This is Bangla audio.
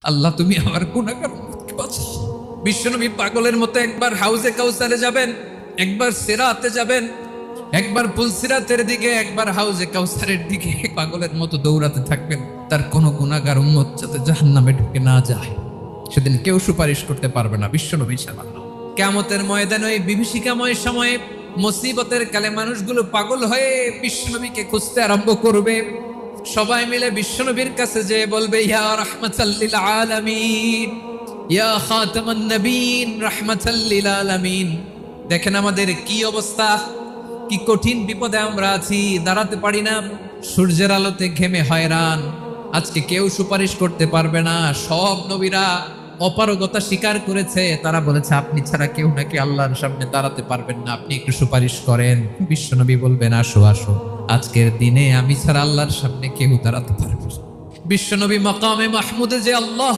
আল্লাহ তুমি আমার গুনাহগার উম্মতকে বাঁচাও। বিশ্বনবী পাগলের মতো একবার হাউজে কাউসারে যাবেন, একবার সিরাতে যাবেন, একবার পুলসিরাতের দিকে, একবার হাউজে কাউসারের দিকে পাগলের মতো দৌড়াতে থাকবেন। তার কোনো গুনাহগার উম্মত যাতে জাহান্নামে ঢুকে না যায়, সেদিন কেউ সুপারিশ করতে পারবে না বিশ্বনবী ছাড়া। কিয়ামতের ময়দানে ওই বিভীষিকাময় সময়ে মুসিবতের কালে মানুষগুলো পাগল হয়ে বিশ্বনবীকে খুঁজতে আরম্ভ করবে। সবাই মিলে বিশ্বনবীর কাছে যে বলবে, ইয়া রাহমাতাল লিল আলামিন, ইয়া খাতামান নবীন, রাহমাতাল লিল আলামিন। দেখেন আমাদের কি অবস্থা, কি কঠিন বিপদে আমরা আছি, দাঁড়াতে পারি না, সূর্যের আলোতে ঘেমে হয়রান। আজকে কেউ সুপারিশ করতে পারবে না। সব নবীরা অপারগতা স্বীকার করেছে, তারা বলেছে আপনি ছাড়া কেউ নাকি আল্লাহর সামনে দাঁড়াতে পারবেন না, আপনি একটু সুপারিশ করেন। বিশ্বনবী বলবেন, আসো আসো, আজকের দিনে আমি ছাড়া আল্লাহর সামনে কেউ দাঁড়াতে পারবে না। বিশ্বনবী মাকামে মাহমুদে যে আল্লাহ